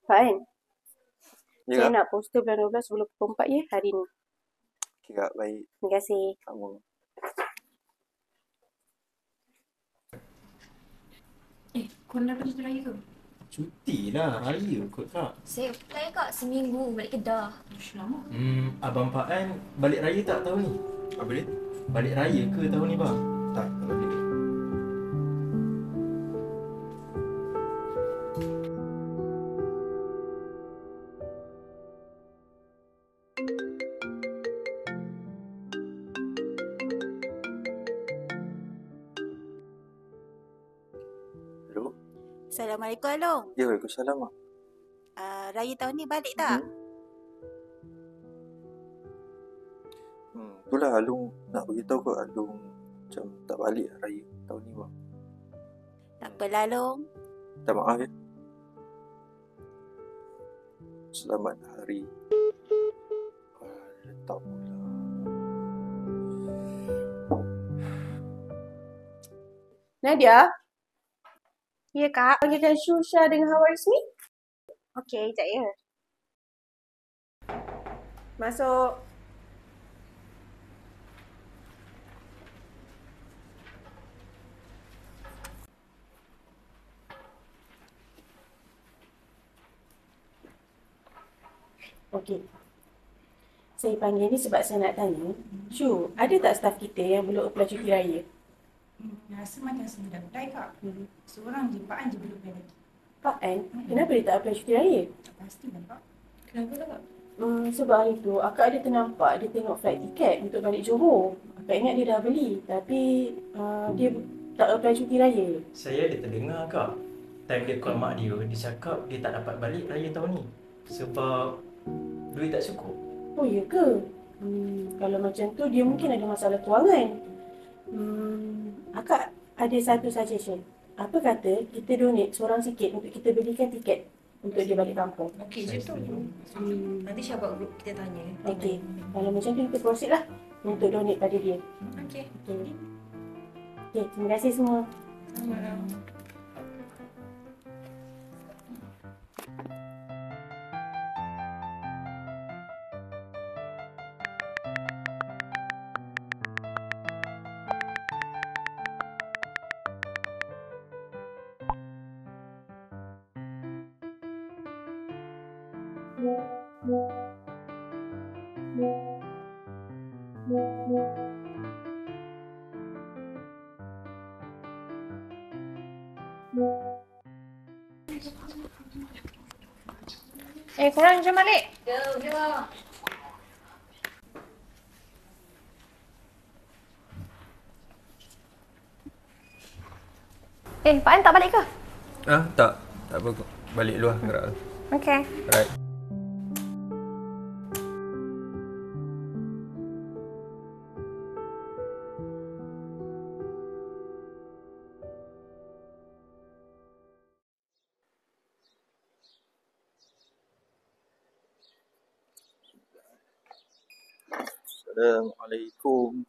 Pak An, saya Ya, nak poster bulan 12 sebelum pukul 4 ya hari ni. Kak. Baik. Terima kasih. Sama. Kau nak pergi raya ke? Cuti lah, raya kot kak. Saya apply kak seminggu balik Kedah. Lama. Abang Pak An balik raya tak tahun ni? Apa dia? Balik raya ke tahun ni bang? Tak balik. Hello? Assalamualaikum Along. Ya, Waalaikumsalam lah. Raya tahun ni balik tak? Itulah Alung nak beritahu ke Alung macam tak balik raya tahun ni bang. Tak apalah Along. Minta maaf ya. Selamat hari. Letak pula. Nadia? Ya kak, panggilkan Shusha dengan Hawarizmi. Okey, sekejap ya. Masuk. Okey. Saya panggil ni sebab saya nak tanya. Shu, ada tak staf kita yang belum apply cuti raya? Rasa macam saya dah apply kak. Seorang je, Pak An je belum apply lagi. Pak An, kenapa dia tak apply cuti raya? Tak pastilah kak. Kenapa tak kak? Sebab hari tu akak ada ternampak dia tengok flight tiket untuk balik Johor. Akak ingat dia dah beli, tapi dia tak apply cuti raya. Saya ada terdengar kak. Time dia call mak dia cakap dia tak dapat balik raya tahun ni. Sebab duit tak cukup. Oh ya ke? Kalau macam tu dia mungkin ada masalah kewangan. Akak ada satu suggestion. Apa kata kita donate seorang sikit untuk kita belikan tiket untuk dia balik kampung. Okey je tu. Nanti Syabak group kita tanya. Okey. Kalau macam tu kita proceed lah untuk donate pada dia. Okey. Okey, terima kasih semua. Korang jom balik. Jom. Pak An tak balik ke? Tak apa kok. Balik luar gerak. Okey. Right. Assalamualaikum.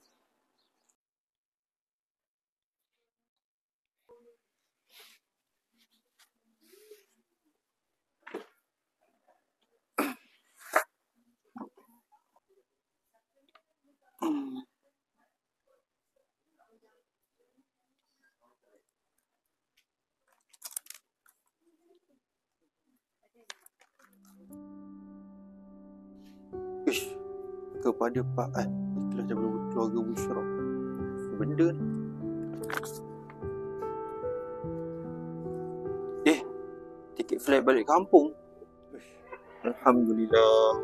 Kepada Pak An, ikhlas daripada keluarga Bushra. Benda ni. Tiket flight balik kampung. Alhamdulillah.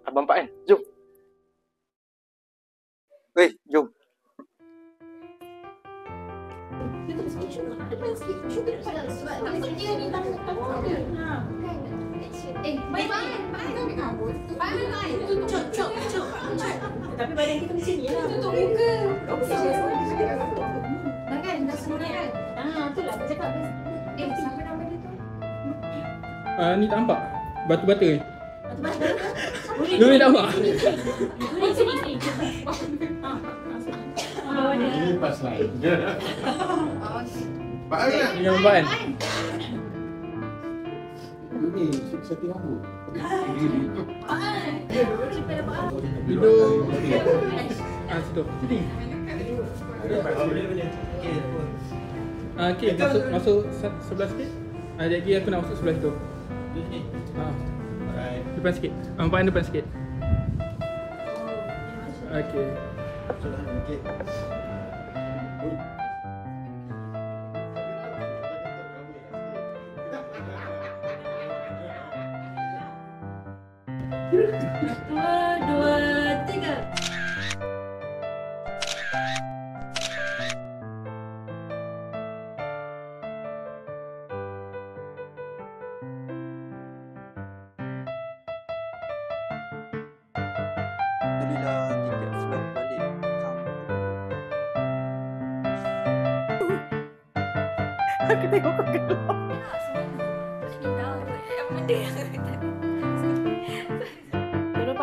Abang Pak An, jom. Jom. Tapi badan kita macam ni lah. Tutup muka. Dah kan? Dah semua kan? Itulah aku cakap. Siapa nama dia tu? Ni tak nampak. Batu-batu ni. Batu-batu. Ni tak nampak. Sini. Ini pas lain. Pak An lah. Dengan Pak An. Ini setting rambut. Duduk. Situ. Sini. Okey, masuk sebelah sikit. Sekejap lagi aku nak masuk sebelah situ. Depan sikit. Pak An depan sikit. Okey. Dua, tiga. Belilah tiket flight balik kampung. Aku tengok kau gelap.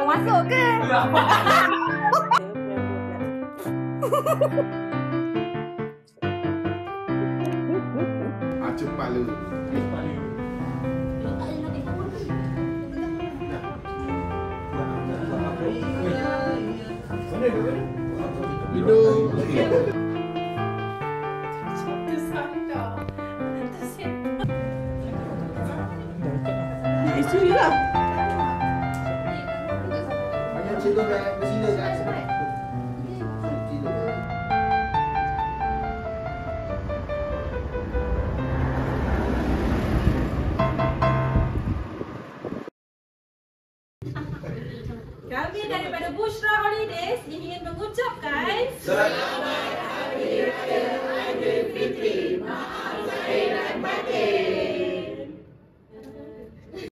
Masuk ke? Cepat lu. Duduk. Isteri lah. Banyak cikgu dah bersila kat sini. Kami daripada Bushra Holidays ingin mengucapkan selamat